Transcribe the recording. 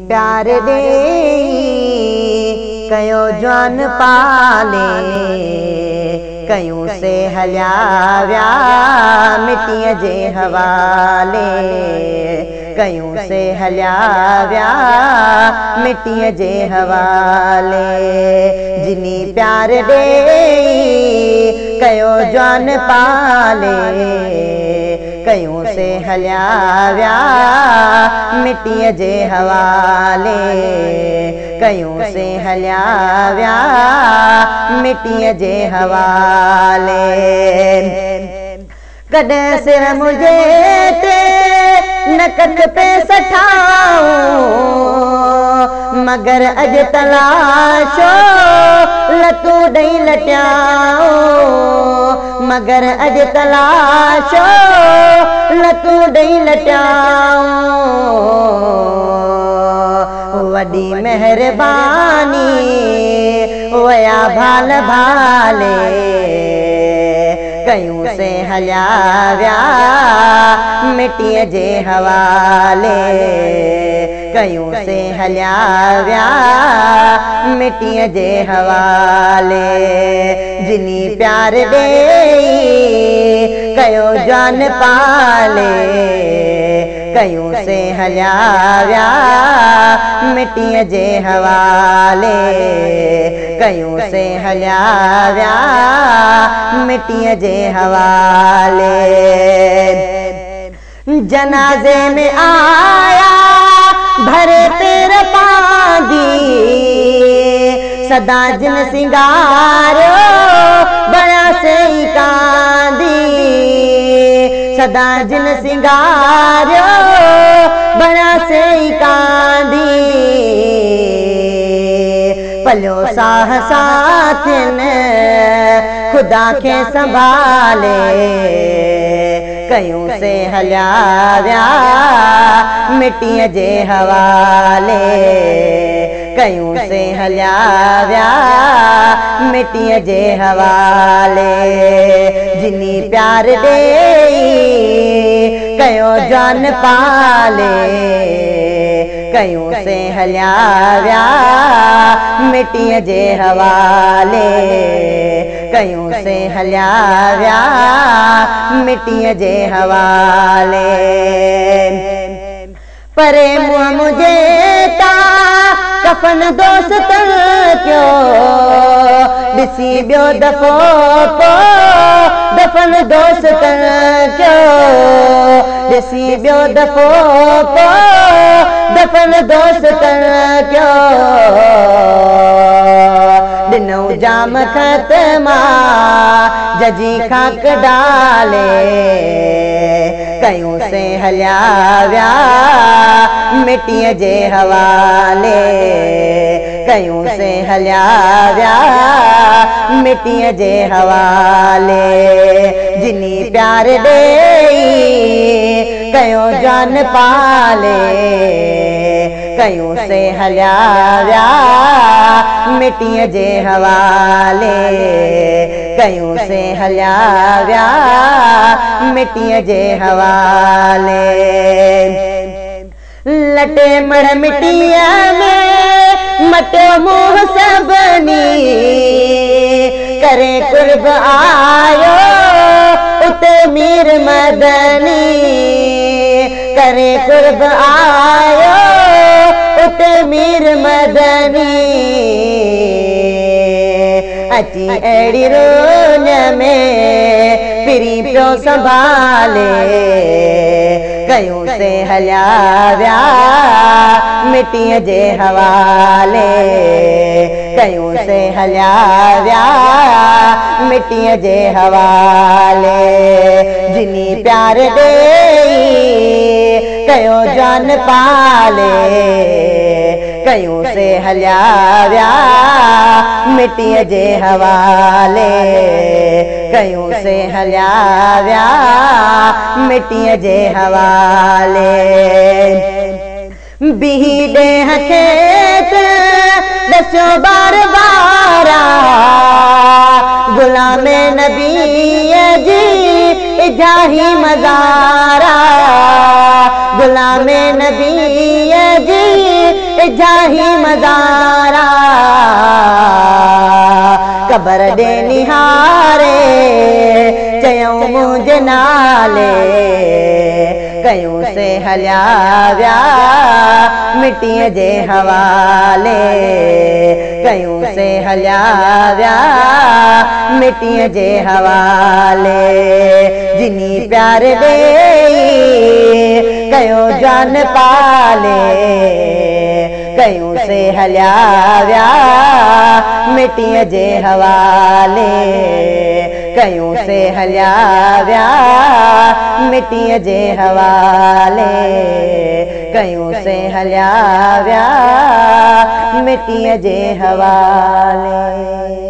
प्यार दे कयो जवान पाले कयूं से हलिया व्या मिट्टीअ जे हवाले कयूं से हलिया व्या मिट्टीअ जे हवाले जिनी प्यार दे कयो जवान पाले कयूं से हलिया व्या मिट्टीअ जे हवाले कयूं से हलिया व्या मिट्टीअ जे हवाले कॾहिं सिर मुझे ते नकद पे सठाऊं मगर अज तलाशो लतू ॾेई लटियाऊं मगर अज तलाशो लतू ॾेई लटियाऊं वॾी मेहरबानी वया भाल भाले कयूं से हलिया व्या मिट्टीअ जे हवाले कयूं से हलिया व्या मिट्टीअ जे हवाले जिनी प्यार दे कयो जान पाले कयूं से हलिया व्या मिट्टीअ जे हवाले कयूं से हलिया व्या मिट्टीअ जे हवाले जनाजे में आया भरे तेरे पादी सदा जिन सिंगारो बड़ा से कांदी सदा जिन सिंगारो बड़ा से कांदी पलो साह साथिन खुदा के संभाले कयूं से हलिया व्या मिट्टीअ जे हवाले कयूं से हलिया व्या मिट्टीअ जे हवाले जिनी प्यार दे कयो जान पाले कयूं से हलिया व्या मिट्टीअ जे हवाले कयूं से हलिया व्या मिट्टीअ जे हवाले परे मुँह मुझे ता कफन दोस्तन क्यों ॾिसी ॿियो दफ़ो पो दफन दोस्तन क्यों ॾिसी ॿियो दफ़ो पो दफन दोस्तन क्यों ॾिनो जाम ख़त्मा जजी खाक डाले कयूं से हलिया व्या मिट्टीअ जे हवाले कयूं से हलिया व्या मिट्टीअ जे हवाले जिनी प्यार दे कयो जान पाले कयूं से हलिया व्या मिट्टीअ जे हवाले कयूं से हलिया व्या मिट्टीअ जे हवाले लटे मड़ मिट्टीअ में मटियो मुँह सभनी करे कुर्ब आयो उते मीर मदनी करे कुर्ब आयो उते मीर मदनी अची अड़ी रोन में फिरी पियो संभाले कयूं से हलिया व्या मिट्टीअ जे हवाले कयूं से हलिया व्या मिट्टीअ जे हवाले जिनी प्यार दे कयो जान पाले कयूं से हलिया व्या मिट्टीअ जे हवाले कयूं से हलिया व्या मिट्टीअ जे हवाले बिही ॾेह खेत दस्यो बार बारा गुलाम नबीअ जी इजाही मज़ारा गुलाम नबीअ जी जाही मज़ारा कबर दे निहारे चयूं मुंहिंजे नाले कयूं से हलिया विया मिटीअ जे हवाले कयूं से हलिया विया मिटीअ जे हवाले जिनी प्यार दे कयो जान पाले कयूं से हलिया विया मिटीअ जे हवाले कयूं से हलिया विया मिटीअ जे हवाले कयूं से हलिया विया मिटीअ जे हवाले।